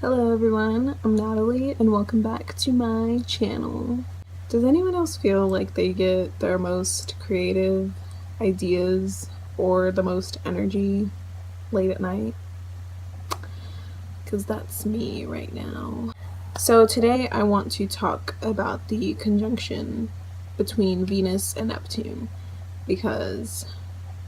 Hello everyone, I'm Natalie and welcome back to my channel. Does anyone else feel like they get their most creative ideas or the most energy late at night? Because that's me right now. So today I want to talk about the conjunction between Venus and Neptune because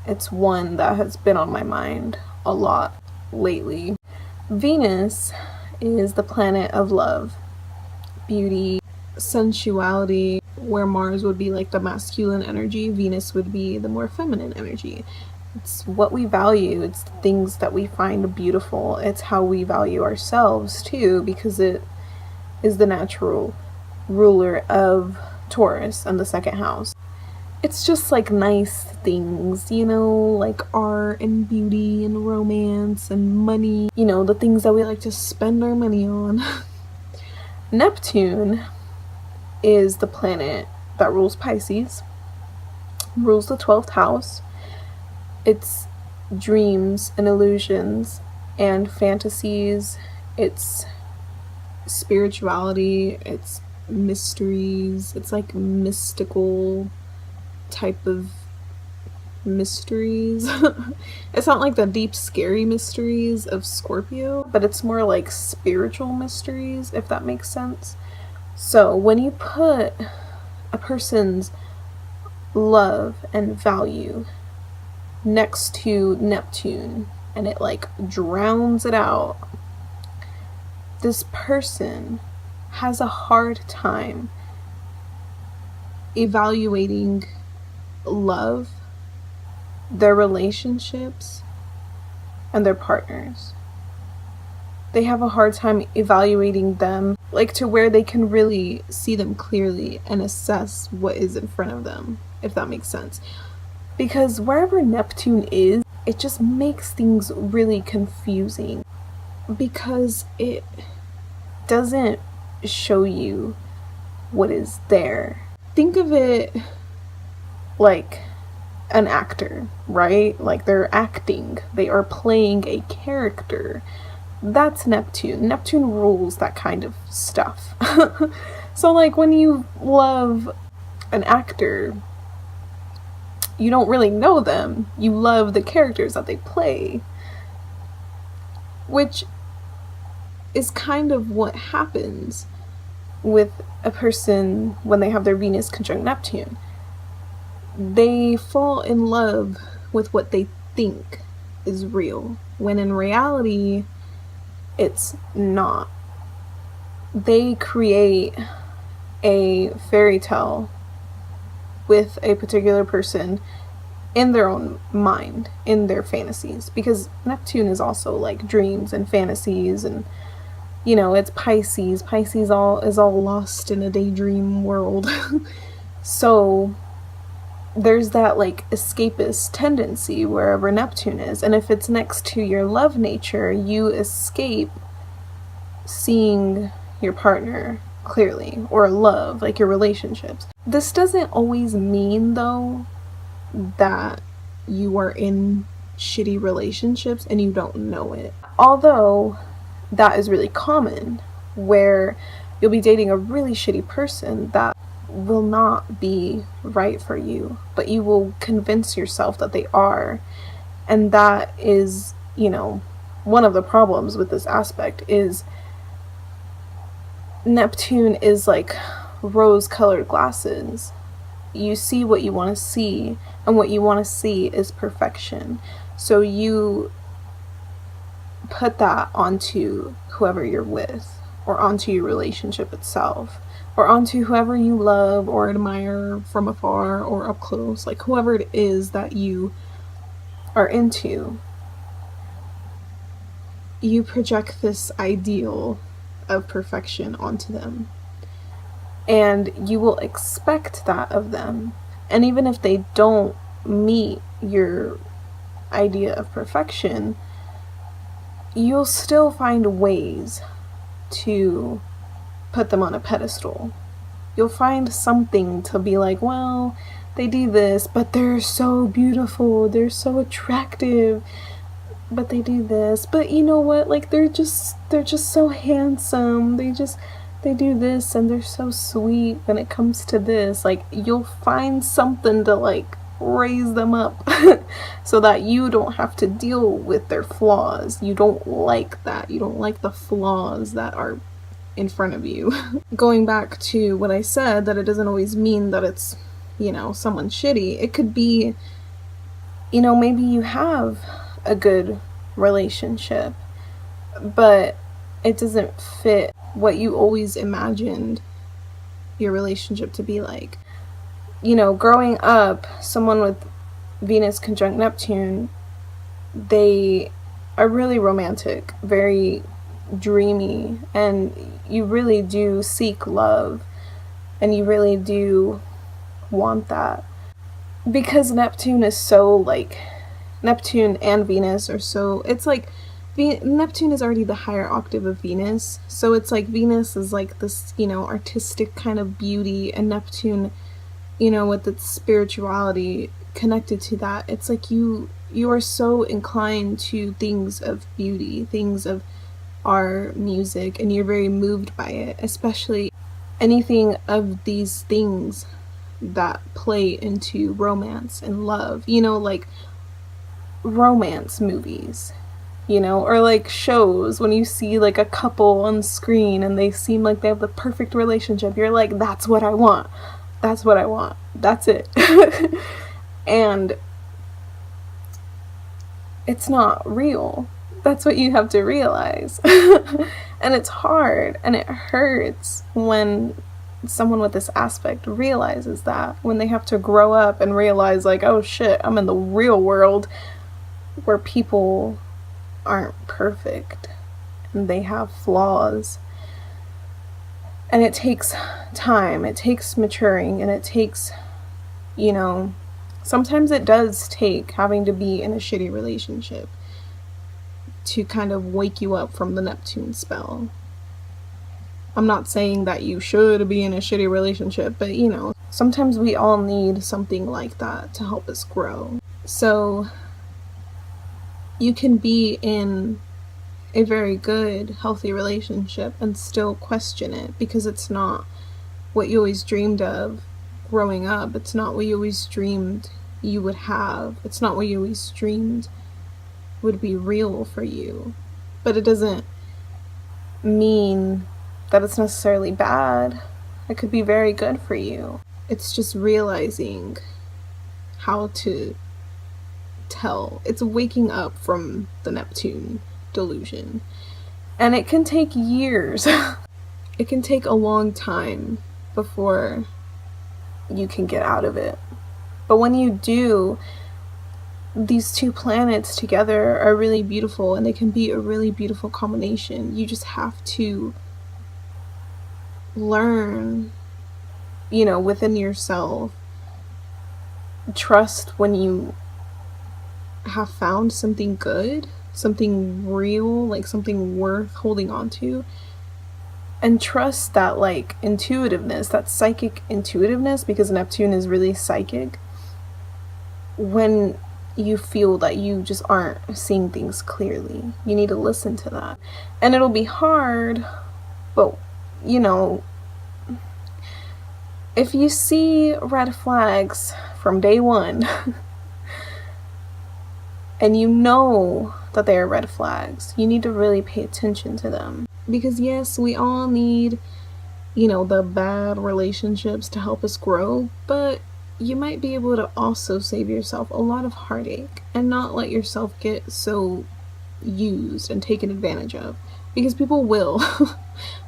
it's one that has been on my mind a lot lately. Venus is the planet of love, beauty, sensuality, where Mars would be like the masculine energy, Venus would be the more feminine energy. It's what we value, it's the things that we find beautiful, it's how we value ourselves too, because it is the natural ruler of Taurus and the second house. It's just like nice things, you know, like art and beauty and romance and money, you know, the things that we like to spend our money on. Neptune is the planet that rules Pisces, rules the 12th house. It's dreams and illusions and fantasies, it's spirituality, it's mysteries, it's like mystical type of mysteries. It's not like the deep scary mysteries of Scorpio, but it's more like spiritual mysteries, if that makes sense. So when you put a person's love and value next to Neptune and it like drowns it out, this person has a hard time evaluating love, their relationships, and their partners. They have a hard time evaluating them, like to where they can really see them clearly and assess what is in front of them, if that makes sense. Because wherever Neptune is, it just makes things really confusing because it doesn't show you what is there. Think of it like an actor, right? Like they're acting, they are playing a character. That's Neptune. Neptune rules that kind of stuff. So like when you love an actor, you don't really know them, you love the characters that they play, which is kind of what happens with a person when they have their Venus conjunct Neptune. They fall in love with what they think is real, when in reality, it's not. They create a fairy tale with a particular person in their own mind, in their fantasies, because Neptune is also like dreams and fantasies, and you know, it's Pisces. Pisces is all lost in a daydream world. So there's that like escapist tendency wherever Neptune is, and if it's next to your love nature, you escape seeing your partner clearly, or love, like your relationships. This doesn't always mean though that you are in shitty relationships and you don't know it, although that is really common, where you'll be dating a really shitty person that will not be right for you, but you will convince yourself that they are. And that is, you know, one of the problems with this aspect is Neptune is like rose-colored glasses. You see what you want to see, and what you want to see is perfection. So you put that onto whoever you're with, or onto your relationship itself, or onto whoever you love or admire from afar or up close, like whoever it is that you are into. You project this ideal of perfection onto them, and you will expect that of them. And even if they don't meet your idea of perfection, you'll still find ways to put them on a pedestal. You'll find something to be like, well, they do this, but they're so beautiful, they're so attractive. but they do this, but you know what, like they're just so handsome, they do this and they're so sweet when it comes to this. Like you'll find something to like raise them up so that you don't have to deal with their flaws. You don't like that. You don't like the flaws that are in front of you. Going back to what I said, that it doesn't always mean that it's, you know, someone shitty. It could be, you know, maybe you have a good relationship, but it doesn't fit what you always imagined your relationship to be like. You know, growing up, someone with Venus conjunct Neptune, they are really romantic, very dreamy, and you really do seek love, and you really do want that. Because Neptune is so like, Neptune and Venus are so, it's like, Neptune is already the higher octave of Venus, so it's like Venus is like this, you know, artistic kind of beauty, and Neptune, you know, with its spirituality connected to that, it's like you are so inclined to things of beauty, things of art, music, and you're very moved by it, especially anything of these things that play into romance and love, you know, like romance movies, you know, or like shows. When you see like a couple on screen and they seem like they have the perfect relationship, you're like, that's what I want. That's what I want. That's it. And it's not real. That's what you have to realize. And it's hard and it hurts when someone with this aspect realizes that, when they have to grow up and realize like, oh shit, I'm in the real world where people aren't perfect and they have flaws. And it takes time, it takes maturing, and it takes, you know, sometimes it does take having to be in a shitty relationship to kind of wake you up from the Neptune spell. I'm not saying that you should be in a shitty relationship, but you know, sometimes we all need something like that to help us grow. So you can be in a very good, healthy relationship and still question it, because it's not what you always dreamed of growing up. It's not what you always dreamed you would have. It's not what you always dreamed would be real for you. But it doesn't mean that it's necessarily bad. It could be very good for you. It's just realizing how to tell. It's waking up from the Neptune delusion. And it can take years. It can take a long time before you can get out of it. But when you do, these two planets together are really beautiful, and they can be a really beautiful combination. You just have to learn, you know, within yourself, trust when you have found something good, something real, like something worth holding on to, and trust that like intuitiveness, that psychic intuitiveness, because Neptune is really psychic. When you feel that you just aren't seeing things clearly, you need to listen to that. And it'll be hard, but you know, if you see red flags from day one and you know that they are red flags, you need to really pay attention to them. Because yes, we all need, you know, the bad relationships to help us grow, but you might be able to also save yourself a lot of heartache and not let yourself get so used and taken advantage of. Because people will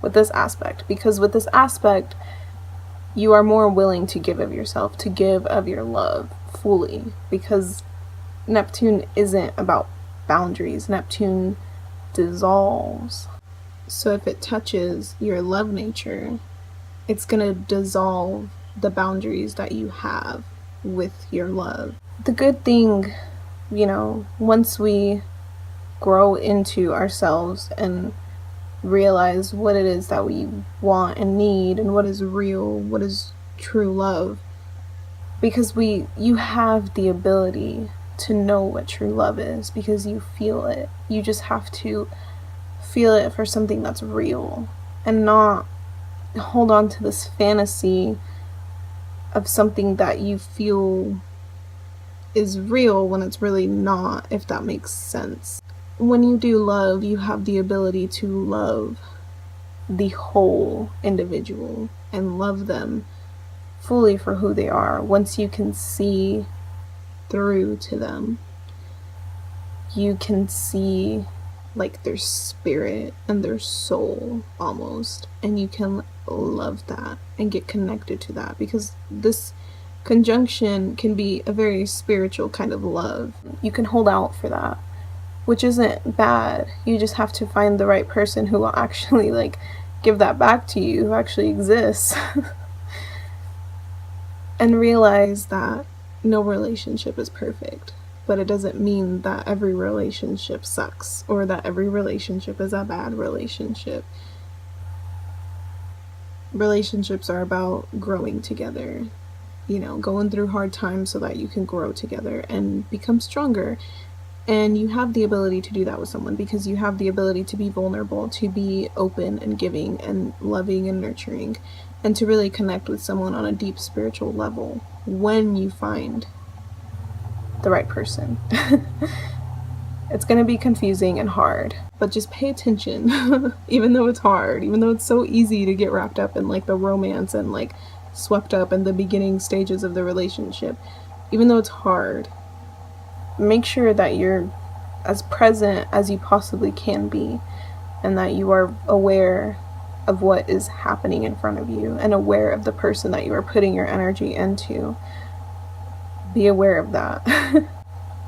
with this aspect. Because with this aspect, you are more willing to give of yourself, to give of your love fully. Because Neptune isn't about boundaries. Neptune dissolves. So if it touches your love nature, it's gonna dissolve the boundaries that you have with your love. The good thing, you know, once we grow into ourselves and realize what it is that we want and need, and what is real, what is true love, because you have the ability to know what true love is, because you feel it. You just have to feel it for something that's real, and not hold on to this fantasy of something that you feel is real when it's really not, if that makes sense. When you do love, you have the ability to love the whole individual and love them fully for who they are. Once you can see through to them, you can see like their spirit and their soul almost, and you can love that and get connected to that, because this conjunction can be a very spiritual kind of love. You can hold out for that, which isn't bad. You just have to find the right person who will actually like give that back to you, who actually exists. And realize that no relationship is perfect, but it doesn't mean that every relationship sucks or that every relationship is a bad relationship. Relationships are about growing together, you know, going through hard times so that you can grow together and become stronger. And you have the ability to do that with someone, because you have the ability to be vulnerable, to be open and giving and loving and nurturing, and to really connect with someone on a deep spiritual level when you find the right person. It's going to be confusing and hard, but just pay attention. Even though it's hard, even though it's so easy to get wrapped up in like the romance and like swept up in the beginning stages of the relationship, even though it's hard, make sure that you're as present as you possibly can be, and that you are aware of what is happening in front of you and aware of the person that you are putting your energy into. Be aware of that.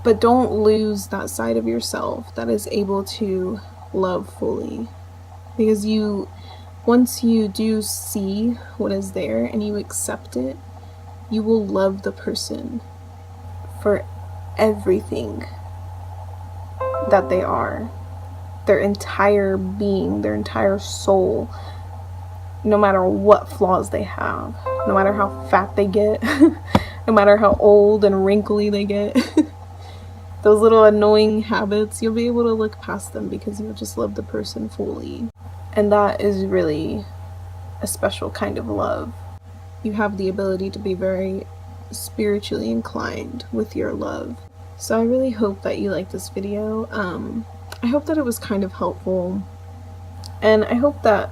But don't lose that side of yourself that is able to love fully, because once you do see what is there and you accept it, you will love the person for everything that they are, their entire being, their entire soul, no matter what flaws they have, no matter how fat they get, no matter how old and wrinkly they get. Those little annoying habits, you'll be able to look past them because you'll just love the person fully. And that is really a special kind of love. You have the ability to be very spiritually inclined with your love. So I really hope that you like this video. I hope that it was kind of helpful, and I hope that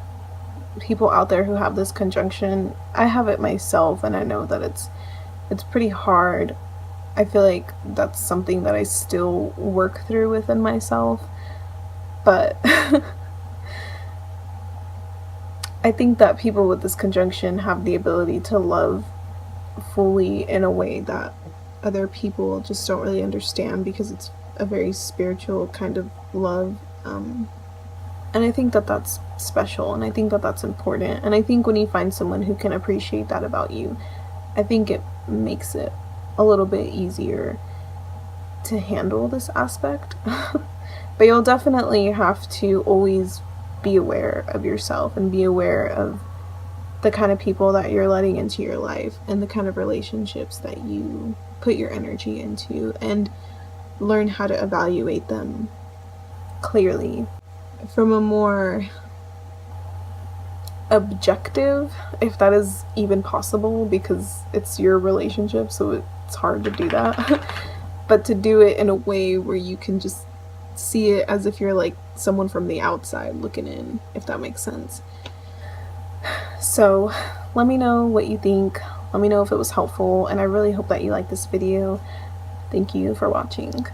people out there who have this conjunction, I have it myself, and I know that it's pretty hard. I feel like that's something that I still work through within myself, but I think that people with this conjunction have the ability to love fully in a way that other people just don't really understand, because it's a very spiritual kind of love. And I think that that's special, and I think that that's important. And I think when you find someone who can appreciate that about you, I think it makes it a little bit easier to handle this aspect. But you'll definitely have to always be aware of yourself and be aware of the kind of people that you're letting into your life and the kind of relationships that you put your energy into, and learn how to evaluate them clearly from a more objective, if that is even possible, because it's your relationship, so it's hard to do that. But to do it in a way where you can just see it as if you're like someone from the outside looking in, if that makes sense. So let me know what you think. Let me know if it was helpful, and I really hope that you like this video. Thank you for watching.